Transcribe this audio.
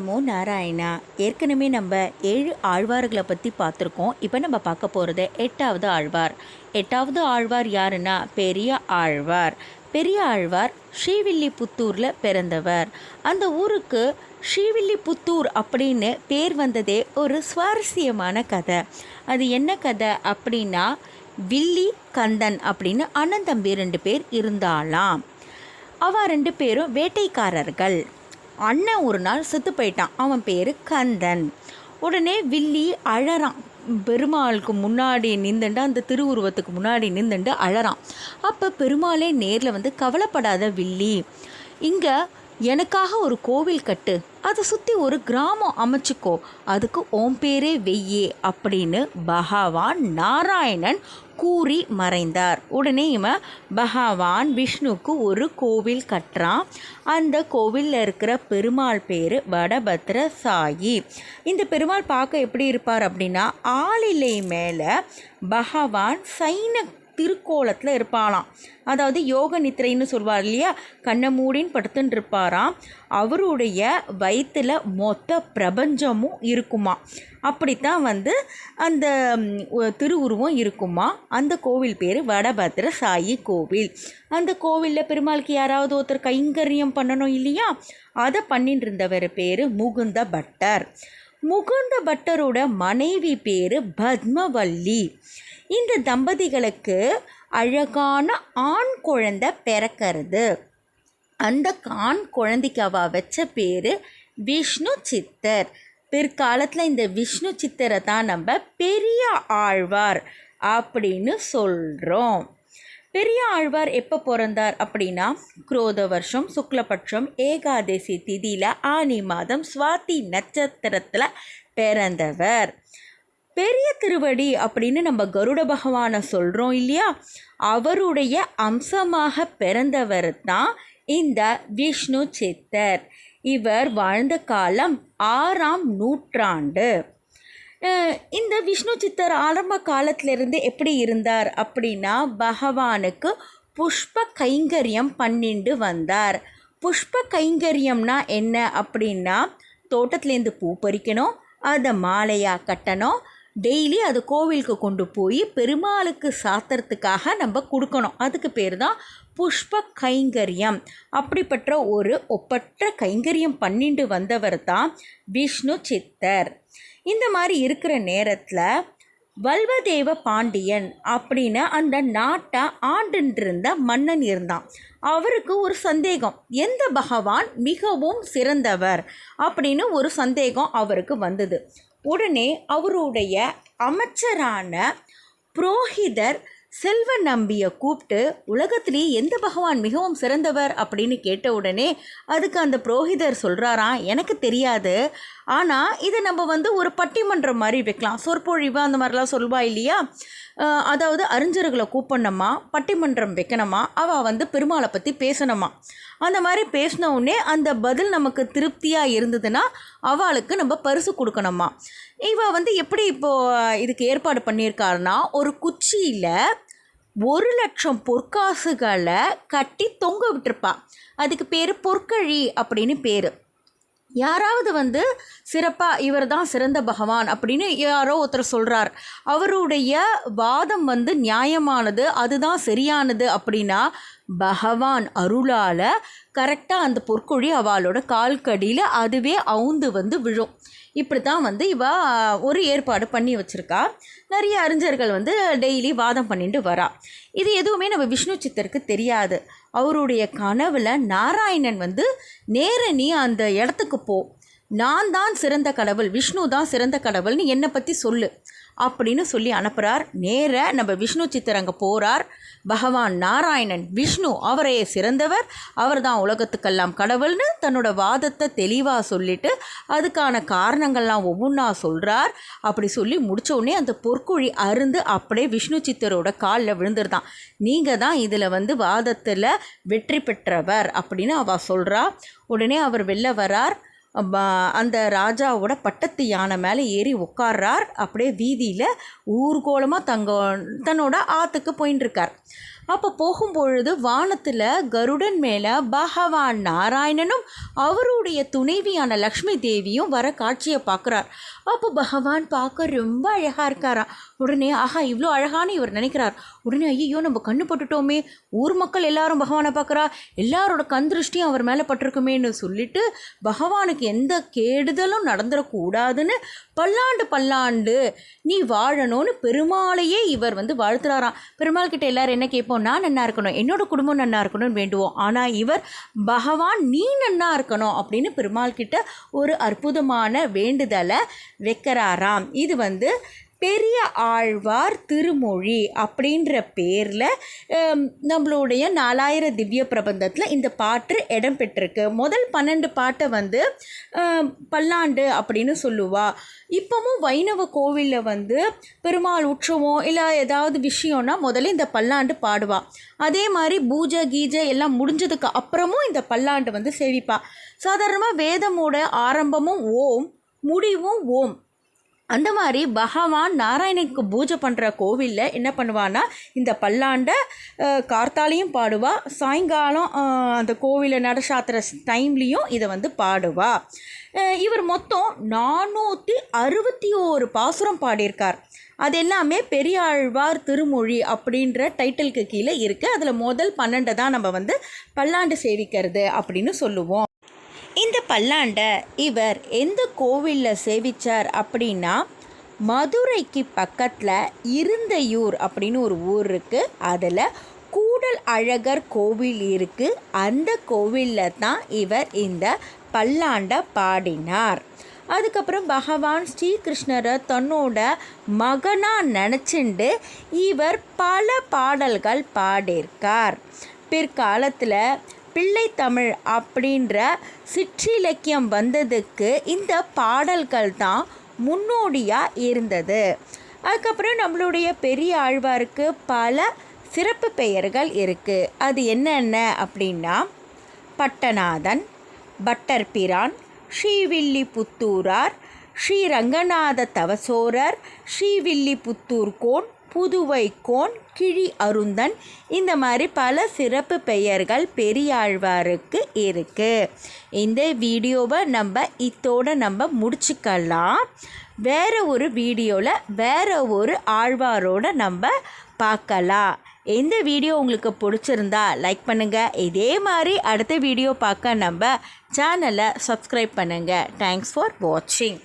நமோ நாராயணா. ஏற்கனவே நம்ம 7 ஆழ்வார்களை பற்றி பார்த்துருக்கோம். இப்போ நம்ம பார்க்க போகிறது 8வது ஆழ்வார். 8வது ஆழ்வார் யாருன்னா பெரிய ஆழ்வார். பெரிய ஆழ்வார் ஸ்ரீவில்லிபுத்தூரில் பிறந்தவர். அந்த ஊருக்கு ஸ்ரீவில்லிபுத்தூர் அப்படின்னு பேர் வந்ததே ஒரு சுவாரஸ்யமான கதை. அது என்ன கதை அப்படின்னா, வில்லி கந்தன் அப்படின்னு அண்ணன் தம்பி 2 பேர் இருந்தாலாம். அவ 2 பேரும் வேட்டைக்காரர்கள். அண்ணன் ஒரு நாள் செத்து போயிட்டான். அவன் பேர் கந்தன். உடனே வில்லி அழறான். பெருமாளுக்கு முன்னாடி நின்றுண்டு, அந்த திருவுருவத்துக்கு முன்னாடி நின்றுண்டு அழறான். அப்போ பெருமாளே நேரில் வந்து, கவலைப்படாத வில்லி, இங்கே எனக்காக ஒரு கோவில் கட்டு, அதை சுற்றி ஒரு கிராமம் அமைச்சிக்கோ, அதுக்கு ஓம் பேரே வெய்யே அப்படின்னு பகவான் நாராயணன் கூறி மறைந்தார். உடனே இவன் பகவான் விஷ்ணுக்கு ஒரு கோவில் கட்டுறான். அந்த கோவிலில் இருக்கிற பெருமாள் பேர் வடபத்ர சாயி. இந்த பெருமாள் பார்க்க எப்படி இருப்பார் அப்படின்னா, ஆளிலை மேலே பகவான் சைன திருக்கோலத்தில் இருப்பாளாம். அதாவது யோக நித்திரைன்னு சொல்வார் இல்லையா, கண்ணை மூடின்னு படுத்துன்னு இருப்பாராம். அவருடைய வயிற்றில் மொத்த பிரபஞ்சமும் இருக்குமா. அப்படித்தான் வந்து அந்த திருவுருவம் இருக்குமா. அந்த கோவில் பேர் வடபத்ர சாயி கோவில். அந்த கோவிலில் பெருமாளுக்கு யாராவது ஒருத்தர் கைங்கரியம் பண்ணணும் இல்லையா, அதை பண்ணிட்டு இருந்தவர் பேர் முகுந்த பட்டர். முகுந்த பட்டரோட மனைவி பேர் பத்மவல்லி. இந்த தம்பதிகளுக்கு அழகான ஆண் குழந்தை பிறக்கிறது. அந்த ஆண் குழந்தைக்கு அவ வச்ச பேர் விஷ்ணு சித்தர். பிற்காலத்தில் இந்த விஷ்ணு சித்தரை தான் நம்ம பெரிய ஆழ்வார் அப்படின்னு சொல்கிறோம். பெரிய ஆழ்வார் எப்போ பிறந்தார் அப்படின்னா, குரோத வருஷம் சுக்லபட்சம் ஏகாதசி திதியில் ஆனி மாதம் சுவாதி நட்சத்திரத்தில் பிறந்தவர். பெரிய திருவடி அப்படின்னு நம்ம கருட பகவானை சொல்கிறோம் இல்லையா, அவருடைய அம்சமாக பிறந்தவர் தான் இந்த விஷ்ணு சித்தர். இவர் வாழ்ந்த காலம் 6ஆம் நூற்றாண்டு. இந்த விஷ்ணு சித்தர் ஆரம்ப காலத்திலிருந்து எப்படி இருந்தார் அப்படின்னா, பகவானுக்கு புஷ்ப கைங்கரியம் பண்ணிட்டு வந்தார். புஷ்ப கைங்கரியம்னா என்ன அப்படின்னா, தோட்டத்துலேருந்து பூ பறிக்கணும், அதை மாலையாக கட்டணும், டெய்லி அது கோவிலுக்கு கொண்டு போய் பெருமாளுக்கு சாத்துறதுக்காக நம்ம கொடுக்கணும். அதுக்கு பேர் தான் புஷ்ப கைங்கரியம். அப்படிப்பட்ட ஒரு ஒப்பற்ற கைங்கரியம் பண்ணிட்டு வந்தவர் தான் விஷ்ணு சித்தர். இந்த மாதிரி இருக்கிற நேரத்தில் வல்வதேவ பாண்டியன் அப்படின்னு அந்த நாட்டை ஆண்டுன்றிருந்த மன்னன் இருந்தான். அவருக்கு ஒரு சந்தேகம், எந்த பகவான் மிகவும் சிறந்தவர் அப்படின்னு ஒரு சந்தேகம் அவருக்கு வந்தது. உடனே அவருடைய அமைச்சரான புரோஹிதர் செல்வ நம்பியை கூப்பிட்டு, உலகத்திலேயே எந்த பகவான் மிகவும் சிறந்தவர் அப்படின்னு கேட்ட உடனே அதுக்கு அந்த புரோஹிதர் சொல்கிறாராம், எனக்கு தெரியாது, ஆனால் இதை நம்ம வந்து ஒரு பட்டிமன்றம் மாதிரி வைக்கலாம், சொற்பொழிவு அந்த மாதிரிலாம் சொல்வா இல்லையா, அதாவது அறிஞர்களை கூப்பிடணுமா, பட்டிமன்றம் வைக்கணுமா, அவள் வந்து பெருமாளை பற்றி பேசணுமா. அந்த மாதிரி பேசினவுடனே அந்த பதில் நமக்கு திருப்தியாக இருந்ததுன்னா அவளுக்கு நம்ம பரிசு கொடுக்கணுமா. இவள் வந்து எப்படி இப்போது இதுக்கு ஏற்பாடு பண்ணியிருக்காருன்னா, ஒரு குச்சியில் 1,00,000 பொற்காசுகளை கட்டி தொங்க விட்டுருப்பா. அதுக்கு பேர் பொற்கழி அப்படின்னு பேர். யாராவது வந்து சிறப்பாக இவர் தான் சிறந்த பகவான் அப்படின்னு யாரோ ஒருத்தர் சொல்கிறார், அவருடைய வாதம் வந்து நியாயமானது, அதுதான் சரியானது அப்படின்னா பகவான் அருளால் கரெக்டாக அந்த பொற்கொழி அவளோட கால்கடியில் அதுவே அவுந்து வந்து விழும். இப்படி தான் வந்து ஒரு ஏற்பாடு பண்ணி வச்சுருக்கா. நிறைய அறிஞர்கள் வந்து டெய்லி வாதம் பண்ணிட்டு வரா. இது எதுவுமே நம்ம விஷ்ணு சித்தருக்கு தெரியாது. அவருடைய கனவில் நாராயணன் வந்து, நேர நீ அந்த இடத்துக்கு போ, நான் தான் சிறந்த கடவுள், விஷ்ணு தான் சிறந்த கடவுள்னு என்னை பற்றி சொல்லு அப்படின்னு சொல்லி அனுப்புகிறார். நேர நம்ம விஷ்ணு சித்தர் அங்கே போகிறார். பகவான் நாராயணன் விஷ்ணு அவரே சிறந்தவர், அவர் தான் உலகத்துக்கெல்லாம் கடவுள்னு தன்னோட வாதத்தை தெளிவாக சொல்லிவிட்டு அதுக்கான காரணங்கள்லாம் ஒவ்வொன்றா சொல்கிறார். அப்படி சொல்லி முடித்த உடனே அந்த பொற்குழி அருந்து அப்படியே விஷ்ணு சித்தரோட காலில் விழுந்துருதான். நீங்கள் தான் இதில் வந்து வாதத்தில் வெற்றி பெற்றவர் அப்படின்னு அவள் சொல்கிறா. உடனே அவர் வெளில வரார். அந்த ராஜாவோட பட்டத்து யானை மேலே ஏறி உட்கார்றார். அப்படியே வீதியில் ஊர்கோலமாக தன்னோட ஆற்றுக்கு போயின்னு இருக்கார். அப்போ போகும்பொழுது வானத்தில் கருடன் மேலே பகவான் நாராயணனும் அவருடைய துணைவியான லக்ஷ்மி தேவியும் வர காட்சியை பார்க்குறார். அப்போ பகவான் பார்க்க ரொம்ப அழகாக இருக்காராம். உடனே ஆஹா இவ்வளோ அழகான இவர் நினைக்கிறார். உடனே ஐயோ நம்ம கண்ணு பட்டுட்டோமே, ஊர் மக்கள் எல்லாரும் பகவானை பார்க்குறா, எல்லாரோட கண் திருஷ்டியும் அவர் மேலே பட்டிருக்குமேன்னு சொல்லிட்டு பகவானுக்கு எந்த கெடுதலும் நடந்துடக்கூடாதுன்னு பல்லாண்டு நீ வாழணும்னு பெருமாளையே இவர் வாழ்த்துறாராம். பெருமாள் கிட்ட எல்லாரும் என்ன கேட்போம், நான் நன்னா இருக்கணும், என்னோட குடும்பம் நன்னா இருக்கணும்னு வேண்டுவோம். ஆனால் இவர் பகவான் நீ நன்னா இருக்கணும் அப்படின்னு பெருமாள் கிட்ட ஒரு அற்புதமான வேண்டுதலை வைக்கிறாராம். இது பெரிய ஆழ்வார் திருமொழி அப்படின்ற பேரில் நம்மளுடைய 4000 திவ்ய பிரபந்தத்தில் இந்த பாட்டு இடம் பெற்றிருக்கு. முதல் 12 பாட்டை பல்லாண்டு அப்படின்னு சொல்லுவா. இப்போவும் வைணவ கோவிலில் பெருமாள் உற்சவம் இல்லை ஏதாவது விஷயம்னா முதல்ல இந்த பல்லாண்டு பாடுவா. அதே மாதிரி பூஜை கீஜை எல்லாம் முடிஞ்சதுக்கு அப்புறமும் இந்த பல்லாண்டு சேவிப்பா. சாதாரணமாக வேதமோட ஆரம்பமும் ஓம், முடிவும் ஓம். அந்த மாதிரி பகவான் நாராயணனுக்கு பூஜை பண்ணுற கோவிலில் என்ன பண்ணுவான்னா இந்த பல்லாண்டை கார்த்தாலையும் பாடுவா, சாயங்காலம் அந்த கோவிலை நடசாத்துற டைம்லேயும் இதை பாடுவா. இவர் மொத்தம் 461 பாசுரம் பாடியிருக்கார். அது எல்லாமே பெரியாழ்வார் திருமொழி அப்படின்ற டைட்டிலுக்கு கீழே இருக்குது. அதில் முதல் 12 தான் நம்ம பல்லாண்டு சேவிக்கிறது அப்படின்னு சொல்லுவோம். இந்த பல்லாண்டை இவர் எந்த கோவிலில் சேவிச்சார் அப்படின்னா மதுரைக்கு பக்கத்தில் இருந்தையூர் அப்படின்னு ஒரு ஊர் இருக்குது. அதில் கூடல் அழகர் கோவில் இருக்குது. அந்த கோவிலில் தான் இவர் இந்த பல்லாண்டை பாடினார். அதுக்கப்புறம் பகவான் ஸ்ரீகிருஷ்ணரை தன்னோட மகனாக நினச்சிண்டு இவர் பல பாடல்கள் பாடியிருக்கார். பிற்காலத்தில் பிள்ளைத்தமிழ் அப்படின்ற சிற்றிலக்கியம் வந்ததுக்கு இந்த பாடல்கள் தான் முன்னோடியாக இருந்தது. அதுக்கப்புறம் நம்மளுடைய பெரிய ஆழ்வாருக்கு பல சிறப்பு பெயர்கள் இருக்குது. அது என்னென்ன அப்படின்னா பட்டநாதன், பட்டர்பிரான், ஸ்ரீவில்லிபுத்தூரார், ஸ்ரீரங்கநாத தவசோரர், ஸ்ரீவில்லிபுத்தூர்கோன், புதுவை கோன், கிழி அருந்தன், இந்த மாதிரி பல சிறப்பு பெயர்கள் பெரியாழ்வாருக்கு இருக்குது. இந்த வீடியோவை இதோட முடிச்சுக்கலாம். வேறு ஒரு வீடியோவில் வேறு ஒரு ஆழ்வாரோட பார்க்கலாம். இந்த வீடியோ உங்களுக்கு பிடிச்சிருந்தா லைக் பண்ணுங்கள். இதே மாதிரி அடுத்த வீடியோ பார்க்க சேனலை சப்ஸ்கிரைப் பண்ணுங்கள். தேங்க்ஸ் ஃபார் வாட்சிங்.